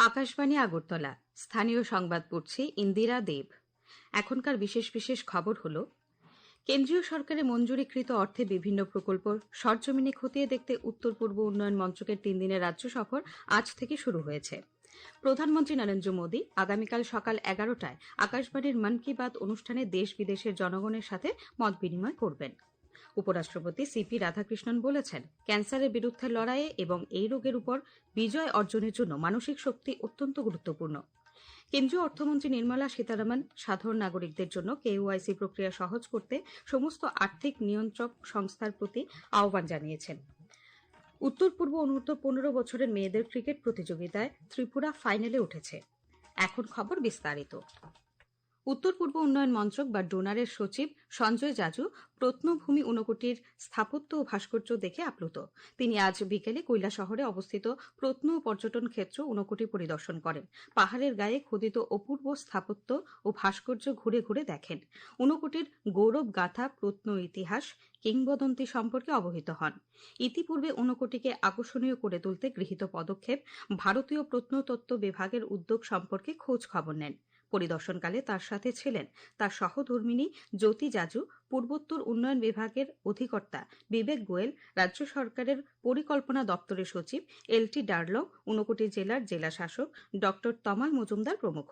আকাশবাণী আগরতলা স্থানীয় সংবাদ পড়ছি ইন্দিরা দেব। এখনকার বিশেষ বিশেষ খবর হল, কেন্দ্রীয় সরকারের মঞ্জুরিকৃত অর্থে বিভিন্ন প্রকল্প সরজমিনে খতিয়ে দেখতে উত্তর পূর্ব উন্নয়ন মন্ত্রকের 3 দিনের রাজ্য সফর আজ থেকে শুরু হয়েছে। প্রধানমন্ত্রী নরেন্দ্র মোদী আগামীকাল সকাল 11টায় আকাশবাণীর মন কি বাত অনুষ্ঠানে দেশ বিদেশের জনগণের সাথে মত বিনিময় করবেন। উপরাষ্ট্রপতি সিপি রাধাকৃষ্ণন বলেছেন, ক্যান্সারের বিরুদ্ধে লড়াইয়ে এবং এই রোগের উপর বিজয় অর্জনের জন্য মানসিক শক্তি অত্যন্ত গুরুত্বপূর্ণ। কেন্দ্রীয় অর্থমন্ত্রী নির্মলা সীতারামন সাধারণ নাগরিকদের জন্য KYC প্রক্রিয়া সহজ করতে সমস্ত আর্থিক নিয়ন্ত্রক সংস্থার প্রতি আহ্বান জানিয়েছেন। উত্তর পূর্ব অনূর্ধ্ব 15 বছরের মেয়েদের ক্রিকেট প্রতিযোগিতায় ত্রিপুরা ফাইনালে উঠেছে। এখন খবর বিস্তারিত। উত্তর পূর্ব উন্নয়ন মন্ত্রক বা ডোনারের সচিব সঞ্জয় জাজু প্রত্নভূমি ঊনকোটির স্থাপত্য ও ভাস্কর্য দেখে আপ্লুত। তিনি আজ বিকেলে কৈলাসহরে অবস্থিত প্রত্ন পর্যটন ক্ষেত্র ঊনকোটি পরিদর্শন করেন। পাহাড়ের গায়ে খোদিত অপূর্ব স্থাপত্য ও ভাস্কর্য ঘুরে ঘুরে দেখেন। ঊনকোটির গৌরব গাথা প্রত্ন ইতিহাস কিংবদন্তি সম্পর্কে অবহিত হন। ইতিপূর্বে ঊনকোটিকে আকর্ষণীয় করে তুলতে গৃহীত পদক্ষেপ, ভারতীয় প্রত্নতত্ত্ব বিভাগের উদ্যোগ সম্পর্কে খোঁজ খবর নেন। পরিদর্শনকালে তার সাথে ছিলেন তার সহধর্মিণী জ্যোতি জাজু, পূর্বোত্তর উন্নয়ন বিভাগের অধিকর্তা বিবেক গোয়েল, রাজ্য সরকারের পরিকল্পনা দপ্তরের সচিব LT ডার্লং, ঊনকোটি জেলার জেলা শাসক ড তমাল মজুমদার প্রমুখ।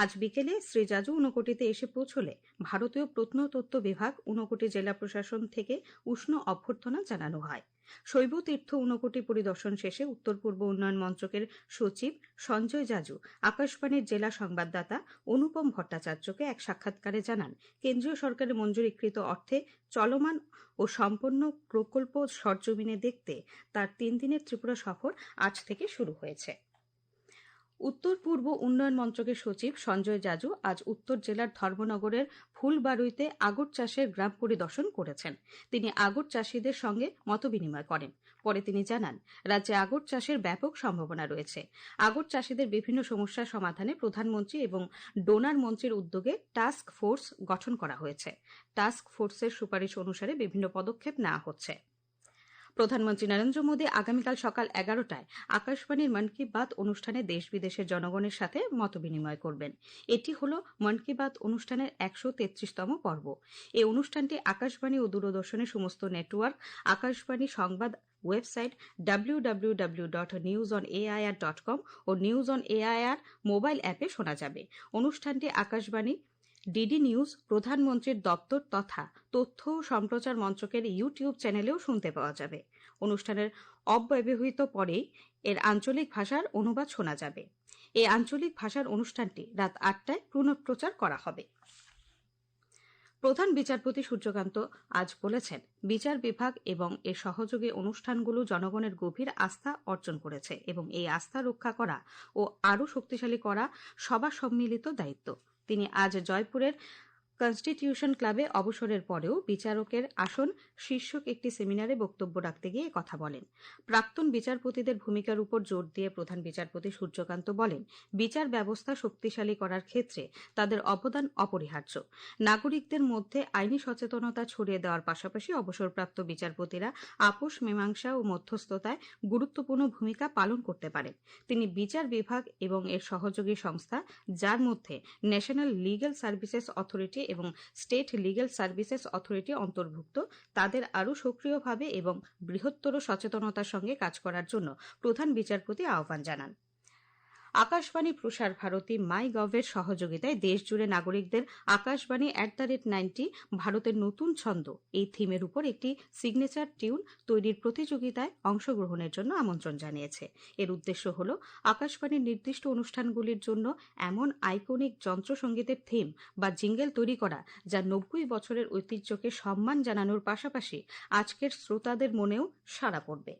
আজ বিকেলে শ্রী জাজু ঊনকোটিতে এসে পৌঁছলে ভারতীয় প্রত্নতত্ত্ব বিভাগ, ঊনকোটি জেলা প্রশাসন থেকে উষ্ণ অভ্যর্থনা জানানো হয়। শৈব তীর্থ ঊনকোটি পরিদর্শন শেষে উত্তর পূর্ব উন্নয়ন মন্ত্রকের সচিব সঞ্জয় জাজু আকাশবাণীর জেলা সংবাদদাতা অনুপম ভট্টাচার্যকে এক সাক্ষাৎকারে জানান, কেন্দ্রীয় সরকারের মঞ্জুরিকৃত অর্থে চলমান ও সম্পন্ন প্রকল্প সরজমিনে দেখতে তার 3 দিনের ত্রিপুরা সফর আজ থেকে শুরু হয়েছে। উত্তর পূর্ব উন্নয়ন মন্ত্রকের সচিব সঞ্জয় জাজু আজ উত্তর জেলার ধর্মনগরের ফুলবাড়ুইতে আগর চাষের গ্রাম পরিদর্শন করেছেন। তিনি আগর চাষীদের সঙ্গে মতবিনিময় করেন। পরে তিনি জানান, রাজ্যে আগর চাষের ব্যাপক সম্ভাবনা রয়েছে। আগর চাষীদের বিভিন্ন সমস্যার সমাধানে প্রধানমন্ত্রী এবং ডোনার মন্ত্রীর উদ্যোগে টাস্ক ফোর্স গঠন করা হয়েছে। টাস্ক ফোর্সের সুপারিশ অনুসারে বিভিন্ন পদক্ষেপ নেওয়া হচ্ছে। প্রধানমন্ত্রী নরেন্দ্র মোদী আগামীকাল সকাল 11টায় আকাশবাণীর মন কি বাত অনুষ্ঠানে দেশ বিদেশের জনগণের সাথে মতবিনিময় করবেন। এটি হল মন কি বাত অনুষ্ঠানের 133তম পর্ব। এই অনুষ্ঠানটি আকাশবাণী ও দূরদর্শনের সমস্ত নেটওয়ার্ক, আকাশবাণী সংবাদ ওয়েবসাইট www.newsonair.com ও নিউজ অন এআইআর মোবাইল অ্যাপে শোনা যাবে। অনুষ্ঠানটি আকাশবাণী, ডিডি নিউজ, প্রধানমন্ত্রীর দপ্তর তথা তথ্য ও সম্প্রচার মন্ত্রকের ইউটিউব চ্যানেলেও শুনতে পাওয়া যাবে। অনুষ্ঠানের অব্যবহিত পরেই এর আঞ্চলিক ভাষার অনুবাদ শোনা যাবে। এই আঞ্চলিক ভাষার অনুষ্ঠানটি রাত 8টায় পুনঃপ্রচার করা হবে। প্রধান বিচারপতি সূর্যকান্ত আজ বলেছেন, বিচার বিভাগ এবং এর সহযোগী অনুষ্ঠানগুলো জনগণের গভীর আস্থা অর্জন করেছে এবং এই আস্থা রক্ষা করা ও আরও শক্তিশালী করা সবার সম্মিলিত দায়িত্ব। তিনি আজ জয়পুরের কনস্টিটিউশন ক্লাবে অবসরের পরেও বিচারকের আসন শীর্ষক একটি সেমিনারে বক্তব্য রাখতে গিয়ে কথা বলেন। প্রাক্তন বিচারপতিদের ভূমিকার উপর জোর দিয়ে প্রধান বিচারপতি সূর্যকান্ত বলেন, বিচার ব্যবস্থা শক্তিশালী করার ক্ষেত্রে তাদের অবদান অপরিহার্য। নাগরিকদের মধ্যে আইনি সচেতনতা ছড়িয়ে দেওয়ার পাশাপাশি অবসরপ্রাপ্ত বিচারপতিরা আপোষ মীমাংসা ও মধ্যস্থতায় গুরুত্বপূর্ণ ভূমিকা পালন করতে পারেন। তিনি বিচার বিভাগ এবং এর সহযোগী সংস্থা, যার মধ্যে ন্যাশনাল লিগ্যাল সার্ভিসেস অথরিটি এবং স্টেট লিগ্যাল সার্ভিসেস অথরিটি অন্তর্ভুক্ত, তাদের আরও সক্রিয়ভাবে এবং বৃহত্তর সচেতনতার সঙ্গে কাজ করার জন্য প্রধান বিচারপতি আহ্বান জানান। আকাশবাণী প্রসার ভারতী মাইগভের সহযোগিতায় দেশজুড়ে নাগরিকদের আকাশবাণী @90 ভারতের নতুন ছন্দ এই থিমের উপর একটি সিগনেচার টিউন তৈরির প্রতিযোগিতায় অংশগ্রহণের জন্য আমন্ত্রণ জানিয়েছে। এর উদ্দেশ্য হল আকাশবাণীর নির্দিষ্ট অনুষ্ঠানগুলির জন্য এমন আইকনিক যন্ত্রসঙ্গীতের থিম বা জিঙ্গেল তৈরি করা, যা 90 বছরের ঐতিহ্যকে সম্মান জানানোর পাশাপাশি আজকের শ্রোতাদের মনেও সাড়া পড়বে।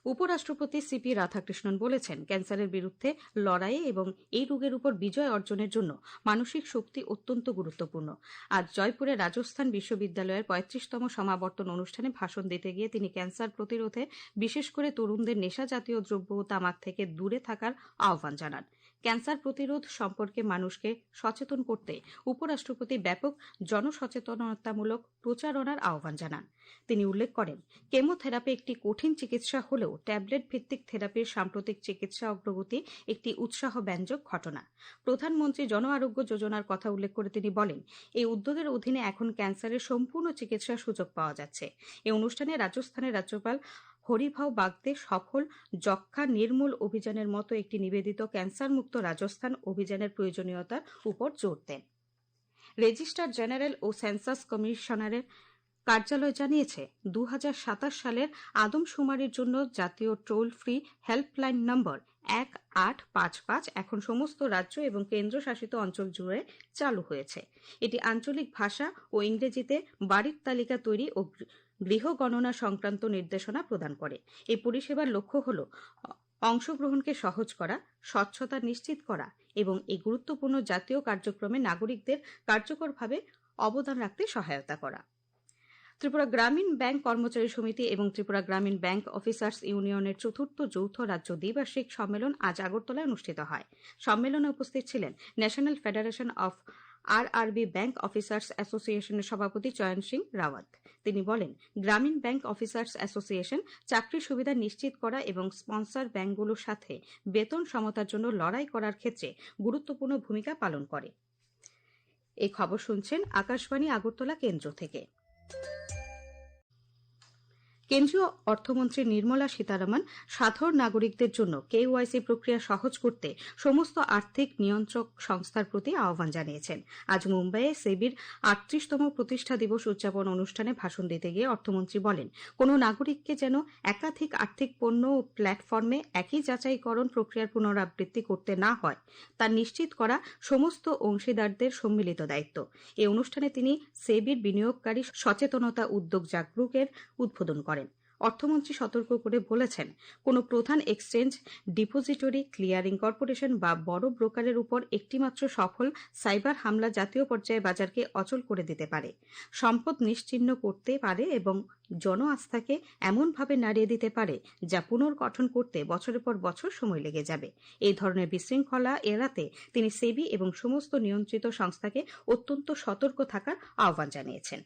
উপরাষ্ট্রপতি সিপি রাধাকৃষ্ণন বলেছেন, ক্যান্সারের বিরুদ্ধে লড়াইয়ে এবং এই রোগের উপর বিজয় অর্জনের জন্য মানসিক শক্তি অত্যন্ত গুরুত্বপূর্ণ। আজ জয়পুরে রাজস্থান বিশ্ববিদ্যালয়ের 35তম সমাবর্তন অনুষ্ঠানে ভাষণ দিতে গিয়ে তিনি ক্যান্সার প্রতিরোধে বিশেষ করে তরুণদের নেশা জাতীয় দ্রব্য ও তামাক থেকে দূরে থাকার আহ্বান জানান। ক্যান্সার প্রতিরোধ সম্পর্কে মানুষকে সচেতন করতে উপরাষ্ট্রপতি ব্যাপক জনসচেতনতামূলক প্রচারণার আহ্বান জানান। তিনি উল্লেখ করেন, কেমোথেরাপি একটি কঠিন চিকিৎসা হলেও ট্যাবলেট ভিত্তিক থেরাপির সাম্প্রতিক চিকিৎসা অগ্রগতি একটি উৎসাহব্যঞ্জক ঘটনা। প্রধানমন্ত্রী জন আরোগ্য যোজনার কথা উল্লেখ করে তিনি বলেন, এই উদ্যোগের অধীনে এখন ক্যান্সারের সম্পূর্ণ চিকিৎসার সুযোগ পাওয়া যাচ্ছে। এই অনুষ্ঠানে রাজস্থানের রাজ্যপাল হরিভাউ বাগদে সফল যক্ষ্মা নির্মূল অভিযানের মতো একটি নিবেদিত ক্যান্সার মুক্ত রাজস্থান অভিযানের প্রয়োজনীয়তার উপর জোর দেন। রেজিস্ট্রার জেনারেল ও সেন্সাস কমিশনারের কার্যালয় জানিয়েছে, 2027 সালের আদমশুমারির জন্য জাতীয় টোল ফ্রি হেল্পলাইন নম্বর 1855 এখন সমস্ত রাজ্য এবং কেন্দ্রশাসিত অঞ্চল জুড়ে চালু হয়েছে। এটি আঞ্চলিক ভাষা ও ইংরেজিতে বাড়ির তালিকা তৈরি ও গৃহ গণনা সংক্রান্ত নির্দেশনা প্রদান করে। এই পরিষেবার লক্ষ্য হল অংশগ্রহণকে সহজ করা, স্বচ্ছতা নিশ্চিত করা এবং এই গুরুত্বপূর্ণ জাতীয় কার্যক্রমে নাগরিকদের কার্যকরভাবে অবদান রাখতে সহায়তা করা। ত্রিপুরা গ্রামীণ ব্যাংক কর্মচারী সমিতি এবং ত্রিপুরা গ্রামীণ ব্যাংক অফিসার্স ইউনিয়নের চতুর্থ যৌথ রাজ্য দ্বিবার্ষিক সম্মেলন আজ আগরতলায় অনুষ্ঠিত হয়। সম্মেলনে উপস্থিত ছিলেন national federation of RRB bank officers অ্যাসোসিয়েশনের সভাপতি চয়ন সিং রাওয়াত। তিনি বলেন, গ্রামীণ ব্যাংক অফিসার্স অ্যাসোসিয়েশন চাকরির সুবিধা নিশ্চিত করা এবং স্পন্সর ব্যাংকগুলোর সাথে বেতন সমতার জন্য লড়াই করার ক্ষেত্রে গুরুত্বপূর্ণ ভূমিকা পালন করে। এই খবর শুনছেন আকাশবাণী আগরতলা কেন্দ্র থেকে। কেন্দ্রীয় অর্থমন্ত্রী নির্মলা সীতারামন সাধারণ নাগরিকদের জন্য কেওয়াইসি প্রক্রিয়া সহজ করতে সমস্ত আর্থিক নিয়ন্ত্রক সংস্থার প্রতি আহ্বান জানিয়েছেন। আজ মুম্বাইয়ে সেবির 38তম প্রতিষ্ঠা দিবস উদযাপন অনুষ্ঠানে ভাষণ দিতে গিয়ে অর্থমন্ত্রী বলেন, কোনো নাগরিককে যেন একাধিক আর্থিক পণ্য ও প্ল্যাটফর্মে একই যাচাইকরণ প্রক্রিয়ার পুনরাবৃত্তি করতে না হয়, তা নিশ্চিত করা সমস্ত অংশীদারদের সম্মিলিত দায়িত্ব। এই অনুষ্ঠানে তিনি সেবির বিনিয়োগকারী সচেতনতা উদ্যোগ জাগরুকের উদ্বোধন করেন। অর্থমন্ত্রী সতর্ক করে বলেছেন, কোন প্রধান এক্সচেঞ্জ, ডিপোজিটরি, ক্লিয়ারিং কর্পোরেশন বা বড় ব্রোকারের উপর একটিমাত্র সফল সাইবার হামলা জাতীয় পর্যায়ে বাজারকে অচল করে দিতে পারে, সম্পদ নিশ্চিহ্ন করতে পারে এবং জন আস্থাকে এমনভাবে নাড়িয়ে দিতে পারে যা পুনর্গঠন করতে বছরের পর বছর সময় লেগে যাবে। এই ধরনের বিশৃঙ্খলা এড়াতে তিনি সেবি এবং সমস্ত নিয়ন্ত্রিত সংস্থাকে অত্যন্ত সতর্ক থাকার আহ্বান জানিয়েছেন।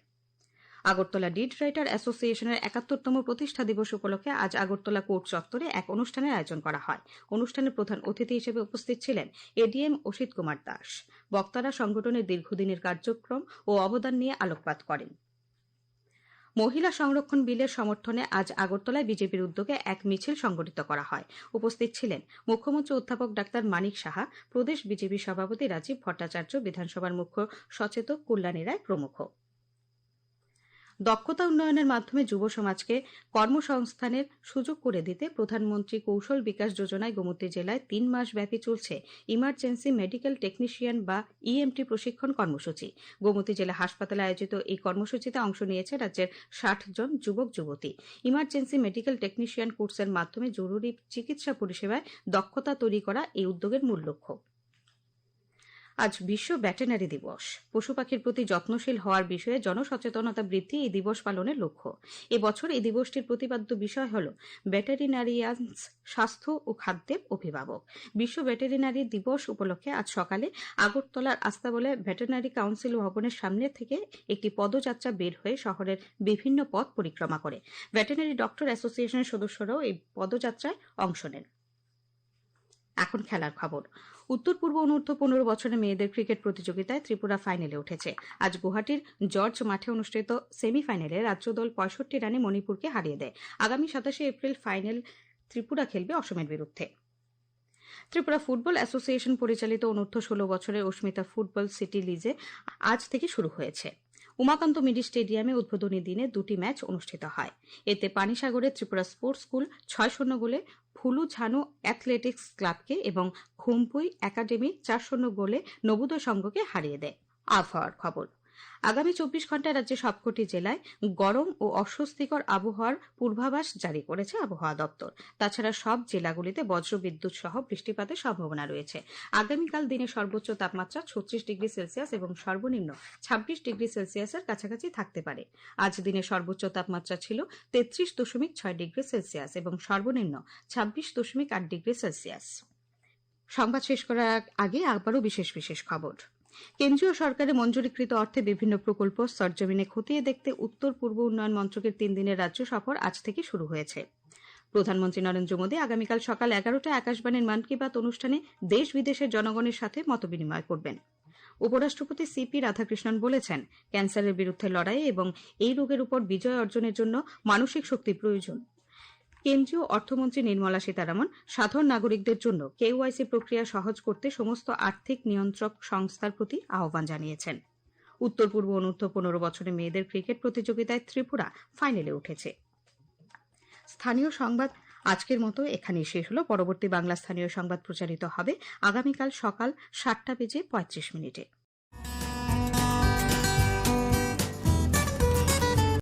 আগরতলা ডিড রাইটার অ্যাসোসিয়েশনের 71তম প্রতিষ্ঠা দিবস উপলক্ষে আজ আগরতলা কোর্ট চত্বরে এক অনুষ্ঠানের আয়োজন করা হয়। অনুষ্ঠানের প্রধান অতিথি হিসেবে উপস্থিত ছিলেন এডিএম অসিত কুমার দাস। বক্তারা সংগঠনের দীর্ঘদিনের কার্যক্রম ও অবদান নিয়ে আলোকপাত করেন। মহিলা সংরক্ষণ বিলের সমর্থনে আজ আগরতলায় বিজেপির উদ্যোগে এক মিছিল সংগঠিত করা হয়। উপস্থিত ছিলেন মুখ্যমন্ত্রী অধ্যাপক ডাক্তার মানিক সাহা, প্রদেশ বিজেপি সভাপতি রাজীব ভট্টাচার্য, বিধানসভার মুখ্য সচেতক কল্যাণী রায় প্রমুখ। দক্ষতা উন্নয়নের মাধ্যমে যুব সমাজকে কর্মসংস্থানের সুযোগ করে দিতে প্রধানমন্ত্রী কৌশল বিকাশ যোজনায় গোমতী জেলায় 3 মাস ব্যাপী চলছে ইমার্জেন্সি মেডিকেল টেকনিশিয়ান বা ইএমটি প্রশিক্ষণ কর্মসূচি। গোমতী জেলা হাসপাতালে আয়োজিত এই কর্মসূচিতে অংশ নিয়েছে রাজ্যের 60 জন যুবক যুবতী। ইমার্জেন্সি মেডিকেল টেকনিশিয়ান কোর্সের মাধ্যমে জরুরি চিকিৎসা পরিষেবায় দক্ষতা তৈরি করা এই উদ্যোগের মূল লক্ষ্য। আজ বিশ্ব ভেটেরিনারি দিবস। পশু পাখির প্রতি যত্নশীল হওয়ার বিষয়ে জনসচেতনতা বৃদ্ধি এই দিবস পালনের লক্ষ্য। এবছর এই দিবসটির প্রতিপাদ্য বিষয় হল ভেটেরিনারিয়ানস, স্বাস্থ্য ও খাদ্যের অভিভাবক। বিশ্ব ভেটেরিনারি দিবস উপলক্ষে আজ সকালে আগরতলার আস্তাবলে ভেটেরিনারি কাউন্সিল ভবনের সামনে থেকে একটি পদযাত্রা বের হয়ে শহরের বিভিন্ন পথ পরিক্রমা করে। ভেটেরিনারি ডক্টর অ্যাসোসিয়েশনের সদস্যরাও এই পদযাত্রায় অংশ নেন। এখন খেলার খবর। উত্তর পূর্ব অনূর্ধ্ব 15 বছরের মেয়েদের ক্রিকেট প্রতিযোগিতায় ত্রিপুরা ফাইনালে উঠেছে। আজ গুয়াহাটির জর্জ মাঠে অনুষ্ঠিত সেমিফাইনালে রাজ্য দল 65 রানে মণিপুরকে হারিয়ে দেয়। আগামী 27 এপ্রিল ফাইনাল ত্রিপুরা খেলবে অসমের বিরুদ্ধে। ত্রিপুরা ফুটবল অ্যাসোসিয়েশন পরিচালিত অনূর্ধ্ব 16 বছরের অস্মিতা ফুটবল সিটি লিজে আজ থেকে শুরু হয়েছে। উমাকান্ত মিডি স্টেডিয়ামে উদ্বোধনী দিনে 2টি ম্যাচ অনুষ্ঠিত হয়। এতে পানিসাগরে ত্রিপুরা স্পোর্টস স্কুল 6-0 গোলে ফুলু ঝানু অ্যাথলেটিক্স ক্লাবকে এবং খুমপুই একাডেমি 4-0 গোলে নবোদয় সংঘকে হারিয়ে দেয়। আবহাওয়ার খবর। আগামী 24 ঘন্টায় রাজ্যের সবকটি জেলায় গরম ও অস্বস্তিকর আবহাওয়ার পূর্বাভাস জারি করেছে আবহাওয়া দপ্তর। তাছাড়া সব জেলাগুলিতে বজ্রবিদ্যুৎ সহ বৃষ্টিপাতের সম্ভাবনা রয়েছে। আগামীকাল দিনে সর্বোচ্চ তাপমাত্রা 36 ডিগ্রি সেলসিয়াস এবং সর্বনিম্ন 26 ডিগ্রি সেলসিয়াসের কাছাকাছি থাকতে পারে। আজ দিনে সর্বোচ্চ তাপমাত্রা ছিল 33.6 ডিগ্রি সেলসিয়াস এবং সর্বনিম্ন 26.8 ডিগ্রি সেলসিয়াস। সংবাদ শেষ করার আগে আবারও বিশেষ বিশেষ খবর। কেন্দ্রীয় সরকারের মঞ্জুরিকৃত অর্থে বিভিন্ন প্রকল্প সরজমিনে খতিয়ে দেখতে উত্তর পূর্ব উন্নয়ন মন্ত্রকের 3 দিনের রাজ্য সফর আজ থেকে শুরু হয়েছে। প্রধানমন্ত্রী নরেন্দ্র মোদী আগামীকাল সকাল 11টায় আকাশবাণীর মন কি বাত অনুষ্ঠানে দেশ বিদেশের জনগণের সাথে মতবিনিময় করবেন। উপরাষ্ট্রপতি সিপি রাধাকৃষ্ণন বলেছেন, ক্যান্সারের বিরুদ্ধে লড়াই এবং এই রোগের উপর বিজয় অর্জনের জন্য মানসিক শক্তি প্রয়োজন। কেন্দ্রীয় অর্থমন্ত্রী নির্মলা সীতারামন সাধারণ নাগরিকদের জন্য কেওয়াইসি প্রক্রিয়া সহজ করতে সমস্ত আর্থিক নিয়ন্ত্রক সংস্থার প্রতি আহ্বান জানিয়েছেন। উত্তর পূর্ব অনূর্ধ্ব 15 বছরের মেয়েদের ক্রিকেট প্রতিযোগিতায় ত্রিপুরা ফাইনালে উঠেছে। স্থানীয় সংবাদ আজকের মতো এখানেই শেষ হলো। পরবর্তী বাংলা স্থানীয় সংবাদ প্রচারিত হবে আগামীকাল সকাল 7:35 মিনিটে।